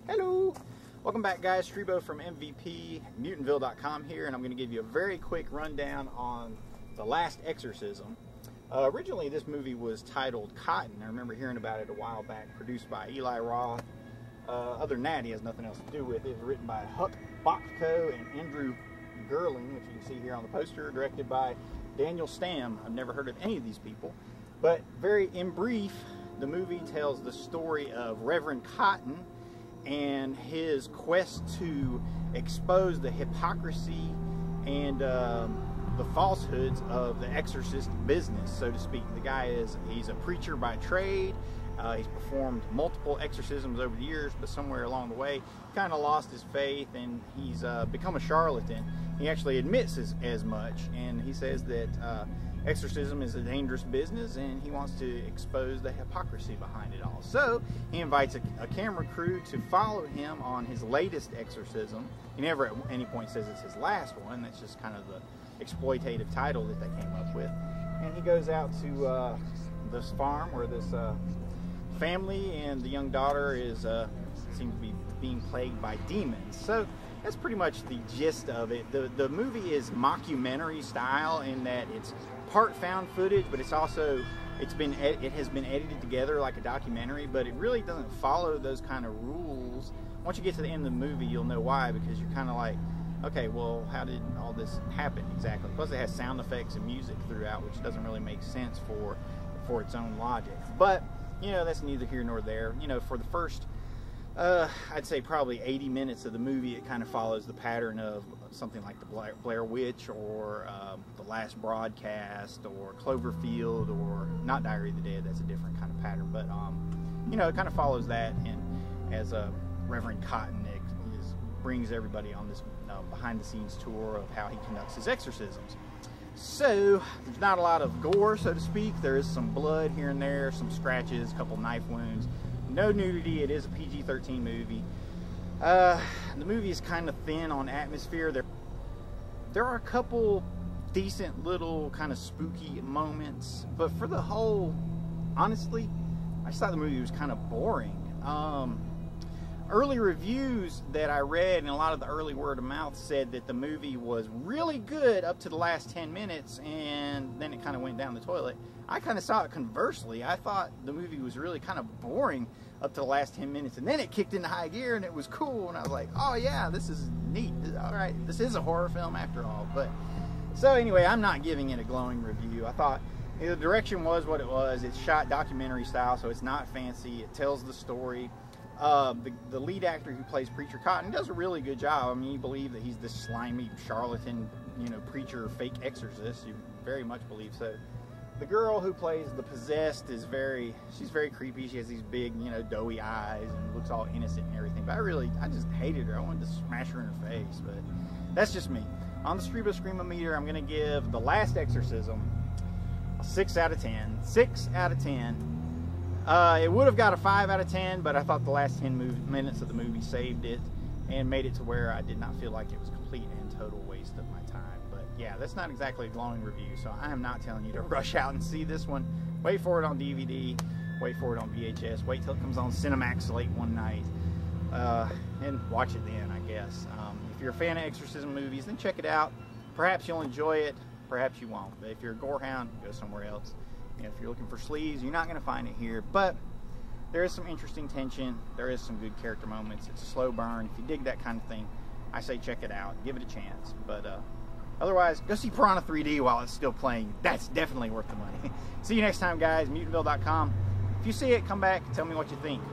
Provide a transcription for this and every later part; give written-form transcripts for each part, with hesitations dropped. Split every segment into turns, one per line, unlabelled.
Hello! Welcome back, guys. Streebo from MVP, Mutantville.com here, and I'm going to give you a very quick rundown on The Last Exorcism. Originally, this movie was titled Cotton. I remember hearing about it a while back, produced by Eli Roth. Other than that, he has nothing else to do with it. It was written by Huck Bachko and Andrew Gerling, which you can see here on the poster, directed by Daniel Stamm. I've never heard of any of these people. But very in brief, the movie tells the story of Reverend Cotton and his quest to expose the hypocrisy and the falsehoods of the exorcist business, so to speak. The guy he's a preacher by trade. He's performed multiple exorcisms over the years, but somewhere along the way, kind of lost his faith, and he's become a charlatan. He actually admits as much, and he says that exorcism is a dangerous business, and he wants to expose the hypocrisy behind it all. So he invites a camera crew to follow him on his latest exorcism. He never at any point says it's his last one. That's just kind of the exploitative title that they came up with. And he goes out to this farm where this family and the young daughter seems to be being plagued by demons. So that's pretty much the gist of it. The movie is mockumentary style in that it's part found footage, but it has been edited together like a documentary, but it really doesn't follow those kind of rules. Once you get to the end of the movie, you'll know why, because you're kind of like, okay, well, how did all this happen exactly? Plus it has sound effects and music throughout, which doesn't really make sense for its own logic. But, you know, that's neither here nor there. You know, for the first I'd say probably 80 minutes of the movie, it kind of follows the pattern of something like the Blair Witch, or The Last Broadcast, or Cloverfield, or not Diary of the Dead. That's a different kind of pattern, but you know, it kind of follows that. And as Reverend Cotton brings everybody on this behind-the-scenes tour of how he conducts his exorcisms. So there's not a lot of gore, so to speak. There is some blood here and there, some scratches, a couple knife wounds. No nudity. It is a PG-13 movie. The movie is kind of thin on atmosphere. There are a couple decent little kind of spooky moments, but for the whole, honestly, I just thought the movie was kind of boring. Early reviews that I read, and a lot of the early word of mouth, said that the movie was really good up to the last 10 minutes, and then it kind of went down the toilet. I kind of saw it conversely. I thought the movie was really kind of boring up to the last 10 minutes, and then it kicked into high gear, and it was cool, and I was like, oh yeah, this is neat. All right, this is a horror film after all. But so anyway, I'm not giving it a glowing review. I thought the direction was what it was. It's shot documentary style, so it's not fancy. It tells the story. The lead actor who plays Preacher Cotton does a really good job. I mean, you believe that he's this slimy charlatan, you know, preacher, fake exorcist. You very much believe so. The girl who plays the possessed she's very creepy. She has these big, you know, doughy eyes and looks all innocent and everything. But I just hated her. I wanted to smash her in her face, but that's just me. On the Streebo Screamometer, I'm going to give The Last Exorcism a 6 out of 10. 6 out of 10. It would have got a 5 out of 10, but I thought the last 10 minutes of the movie saved it and made it to where I did not feel like it was a complete and total waste of my time. But yeah, that's not exactly a glowing review, so I am not telling you to rush out and see this one. Wait for it on DVD, wait for it on VHS, wait till it comes on Cinemax late one night, and watch it then, I guess. If you're a fan of exorcism movies, then check it out. Perhaps you'll enjoy it, perhaps you won't. But if you're a gorehound, go somewhere else. You know, if you're looking for sleaze, you're not going to find it here. But there is some interesting tension. There is some good character moments. It's a slow burn. If you dig that kind of thing, I say check it out. Give it a chance. But otherwise, go see Piranha 3D while it's still playing. That's definitely worth the money. See you next time, guys. Mutantville.com. If you see it, come back and tell me what you think.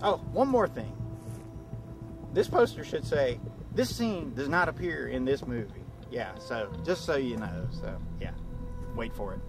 Oh, one more thing. This poster should say, this scene does not appear in this movie. Yeah, so just so you know. So, yeah, wait for it.